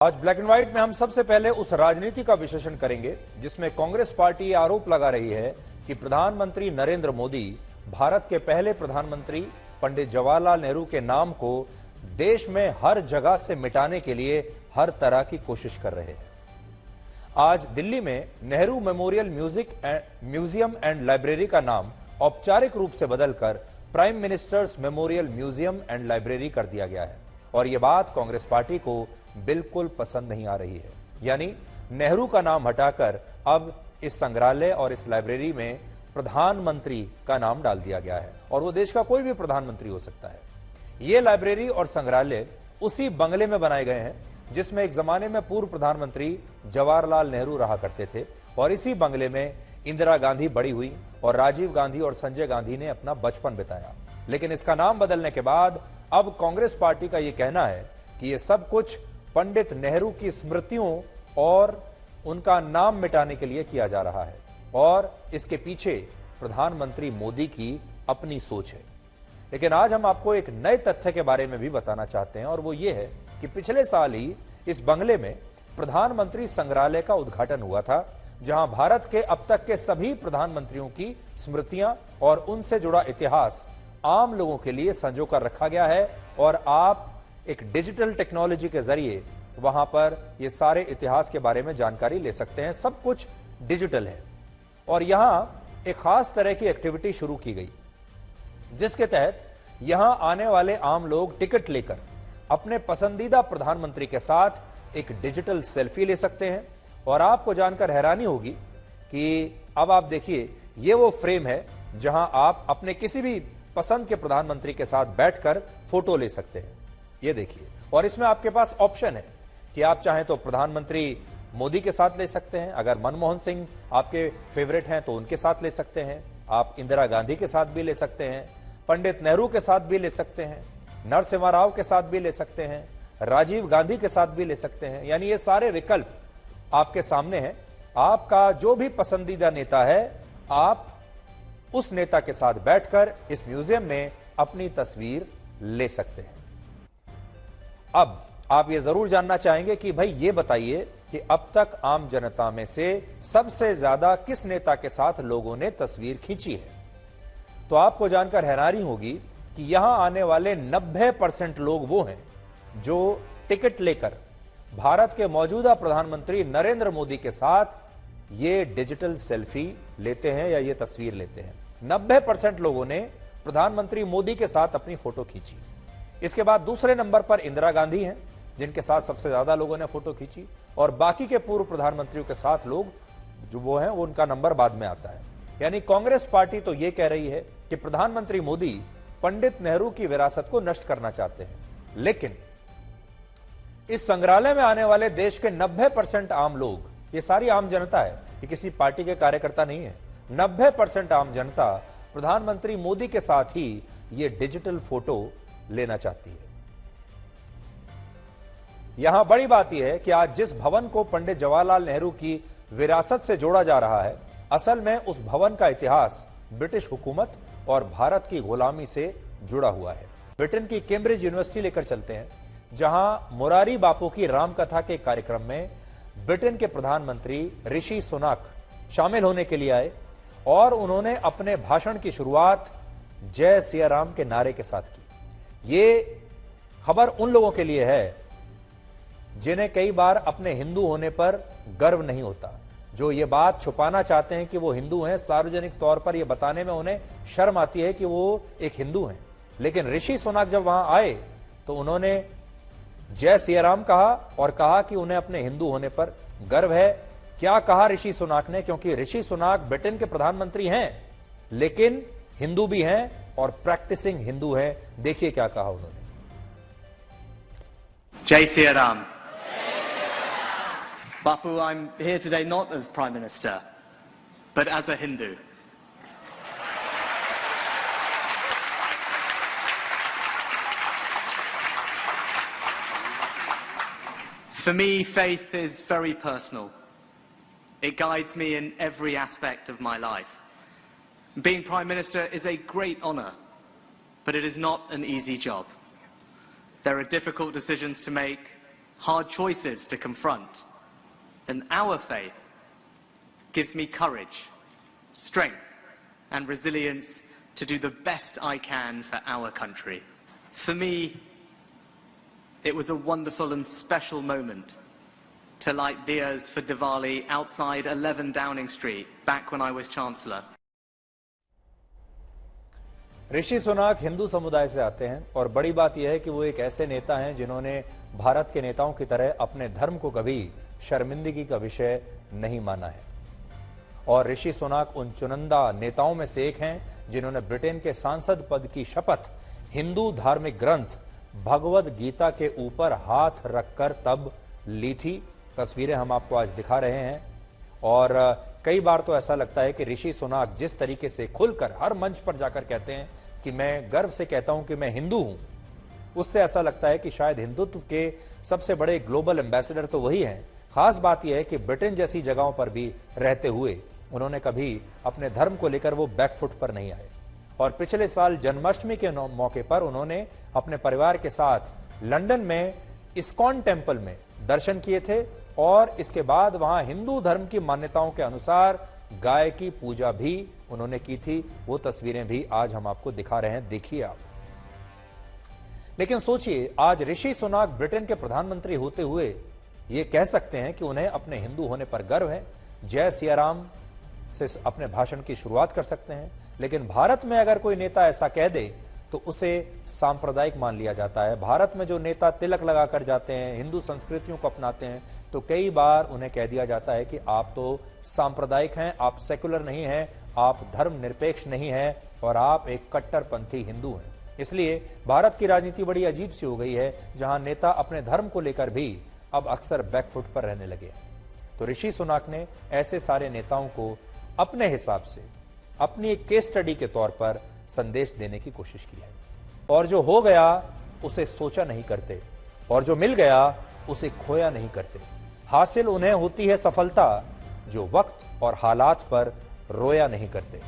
आज black and white में हम सबसे पहले उस राजनीति का विश्लेषण करेंगे जिसमें कांग्रेस पार्टी ये आरोप लगा रही है कि प्रधानमंत्री नरेंद्र मोदी भारत के पहले प्रधानमंत्री पंडित जवाहरलाल नेहरू के नाम को देश में हर जगह से मिटाने के लिए हर तरह की कोशिश कर रहे हैं। आज दिल्ली में Nehru memorial museum and library का नाम औपचारिक रूप से बदलकर prime ministers memorial museum and library कर दिया गया है और यह बात कांग्रेस पार्टी को बिल्कुल पसंद नहीं आ रही है। यानी नेहरू का नाम हटाकर अब इस संग्रहालय और इस लाइब्रेरी में प्रधानमंत्री का नाम डाल दिया गया है और वो देश का कोई भी प्रधानमंत्री हो सकता है। ये लाइब्रेरी और संग्रहालय उसी बंगले में बनाए गए हैं जिसमें एक जमाने में पूर्व प्रधानमंत्री जवाहरलाल नेहरू रहा करते थे और इसी बंगले में इंदिरा गांधी बड़ी हुई और राजीव गांधी और संजय गांधी ने अपना बचपन बिताया। लेकिन इसका नाम बदलने के बाद अब कांग्रेस पार्टी का यह कहना है कि यह सब कुछ पंडित नेहरू की स्मृतियों और उनका नाम मिटाने के लिए किया जा रहा है और इसके पीछे प्रधानमंत्री मोदी की अपनी सोच है। लेकिन आज हम आपको एक नए तथ्य के बारे में भी बताना चाहते हैं और वो ये है कि पिछले साल ही इस बंगले में प्रधानमंत्री संग्रहालय का उद्घाटन हुआ था जहां भारत के अब तक के सभी प्रधानमंत्रियों की स्मृतियां और उनसे जुड़ा इतिहास आम लोगों के लिए संजोकर रखा गया है और आप एक डिजिटल टेक्नोलॉजी के जरिए वहां पर ये सारे इतिहास के बारे में जानकारी ले सकते हैं। सब कुछ डिजिटल है और यहां एक खास तरह की एक्टिविटी शुरू की गई जिसके तहत यहां आने वाले आम लोग टिकट लेकर अपने पसंदीदा प्रधानमंत्री के साथ एक डिजिटल सेल्फी ले सकते हैं। और आपको जानकर हैरानी होगी कि अब आप देखिए ये वो फ्रेम है जहां आप अपने किसी भी पसंद के प्रधानमंत्री के साथ बैठकर फोटो ले सकते हैं। ये देखिए और इसमें आपके पास ऑप्शन है कि आप चाहें तो प्रधानमंत्री मोदी के साथ ले सकते हैं, अगर मनमोहन सिंह आपके फेवरेट हैं तो उनके साथ ले सकते हैं, आप इंदिरा गांधी के साथ भी ले सकते हैं, पंडित नेहरू के साथ भी ले सकते हैं, नरसिम्हा राव के साथ भी ले सकते हैं, राजीव गांधी के साथ भी ले सकते हैं। यानी ये सारे विकल्प आपके सामने हैं। आपका जो भी पसंदीदा नेता है आप उस नेता के साथ बैठकर इस म्यूजियम में अपनी तस्वीर ले सकते हैं। अब आप ये जरूर जानना चाहेंगे कि भाई ये बताइए कि अब तक आम जनता में से सबसे ज्यादा किस नेता के साथ लोगों ने तस्वीर खींची है। तो आपको जानकर हैरानी होगी कि यहां आने वाले 90% लोग वो हैं जो टिकट लेकर भारत के मौजूदा प्रधानमंत्री नरेंद्र मोदी के साथ ये डिजिटल सेल्फी लेते हैं या ये तस्वीर लेते हैं। 90% लोगों ने प्रधानमंत्री मोदी के साथ अपनी फोटो खींची। इसके बाद दूसरे नंबर पर इंदिरा गांधी हैं जिनके साथ सबसे ज्यादा लोगों ने फोटो खींची और बाकी के पूर्व प्रधानमंत्रियों के साथ लोग जो वो हैं वो उनका नंबर बाद में आता है। यानी कांग्रेस पार्टी तो ये कह रही है कि प्रधानमंत्री मोदी पंडित नेहरू की विरासत को नष्ट करना चाहते हैं, लेकिन इस संग्रहालय में आने वाले देश के 90% आम लोग, ये सारी आम जनता है, ये किसी पार्टी के कार्यकर्ता नहीं है, 90% आम जनता प्रधानमंत्री मोदी के साथ ही ये डिजिटल फोटो लेना चाहती है। यहां बड़ी बात यह है कि आज जिस भवन को पंडित जवाहरलाल नेहरू की विरासत से जोड़ा जा रहा है, असल में उस भवन का इतिहास ब्रिटिश हुकूमत और भारत की गुलामी से जुड़ा हुआ है। ब्रिटेन की कैम्ब्रिज यूनिवर्सिटी लेकर चलते हैं जहां मुरारी बापू की रामकथा के कार्यक्रम में ब्रिटेन के प्रधानमंत्री ऋषि सुनाक शामिल होने के लिए आए और उन्होंने अपने भाषण की शुरुआत जय सिया राम के नारे के साथ की। ये खबर उन लोगों के लिए है जिन्हें कई बार अपने हिंदू होने पर गर्व नहीं होता, जो ये बात छुपाना चाहते हैं कि वो हिंदू हैं, सार्वजनिक तौर पर ये बताने में उन्हें शर्म आती है कि वो एक हिंदू हैं। लेकिन ऋषि सुनाक जब वहां आए तो उन्होंने जय सिया राम कहा और कहा कि उन्हें अपने हिंदू होने पर गर्व है। क्या कहा ऋषि सुनाक ने, क्योंकि ऋषि सुनाक ब्रिटेन के प्रधानमंत्री हैं लेकिन हिंदू भी हैं और प्रैक्टिसिंग हिंदू हैं। देखिए क्या कहा उन्होंने। Jai Siya Ram. Bapu, I'm here today not as Prime Minister, but as a Hindu. For me, faith is very personal. It guides me in every aspect of my life. Being Prime Minister is a great honour, but it is not an easy job. There are difficult decisions to make, hard choices to confront. And our faith gives me courage, strength, and resilience to do the best I can for our country. For me, it was a wonderful and special moment to light diyas for Diwali outside 11 Downing Street back when I was Chancellor. ऋषि सुनाक हिंदू समुदाय से आते हैं और बड़ी बात यह है कि वो एक ऐसे नेता हैं जिन्होंने भारत के नेताओं की तरह अपने धर्म को कभी शर्मिंदगी का विषय नहीं माना है। और ऋषि सुनाक उन चुनिंदा नेताओं में से एक हैं जिन्होंने ब्रिटेन के सांसद पद की शपथ हिंदू धार्मिक ग्रंथ भगवद गीता के ऊपर हाथ रखकर तब ली थी। तस्वीरें हम आपको आज दिखा रहे हैं और कई बार तो ऐसा लगता है कि ऋषि सुनाक जिस तरीके से खुलकर हर मंच पर जाकर कहते हैं कि मैं गर्व से कहता हूं कि मैं हिंदू हूं, उससे ऐसा लगता है कि शायद हिंदुत्व के सबसे बड़े ग्लोबल एम्बेसडर तो वही हैं। खास बात यह है कि ब्रिटेन जैसी जगहों पर भी रहते हुए उन्होंने कभी अपने धर्म को लेकर वो बैकफुट पर नहीं आए। और पिछले साल जन्माष्टमी के मौके पर उन्होंने अपने परिवार के साथ लंदन में इस्कॉन टेम्पल में दर्शन किए थे और इसके बाद वहां हिंदू धर्म की मान्यताओं के अनुसार गाय की पूजा भी उन्होंने की थी। वो तस्वीरें भी आज हम आपको दिखा रहे हैं, देखिए आप। लेकिन सोचिए, आज ऋषि सुनाक ब्रिटेन के प्रधानमंत्री होते हुए ये कह सकते हैं कि उन्हें अपने हिंदू होने पर गर्व है, जय सिया राम से अपने भाषण की शुरुआत कर सकते हैं। लेकिन भारत में अगर कोई नेता ऐसा कह दे तो उसे सांप्रदायिक मान लिया जाता है। भारत में जो नेता तिलक लगाकर जाते हैं, हिंदू संस्कृतियों को अपनाते हैं, तो कई बार उन्हें कह दिया जाता है कि आप तो सांप्रदायिक हैं, आप सेकुलर नहीं हैं, आप धर्मनिरपेक्ष नहीं हैं और आप एक कट्टरपंथी हिंदू हैं। इसलिए भारत की राजनीति बड़ी अजीब सी हो गई है, जहां नेता अपने धर्म को लेकर भी अब अक्सर बैकफुट पर रहने लगे। तो ऋषि सुनाक ने ऐसे सारे नेताओं को अपने हिसाब से अपनी एक केस स्टडी के तौर पर संदेश देने की कोशिश की है। और जो हो गया उसे सोचा नहीं करते और जो मिल गया उसे खोया नहीं करते। हासिल उन्हें होती है सफलता जो वक्त और हालात पर रोया नहीं करते।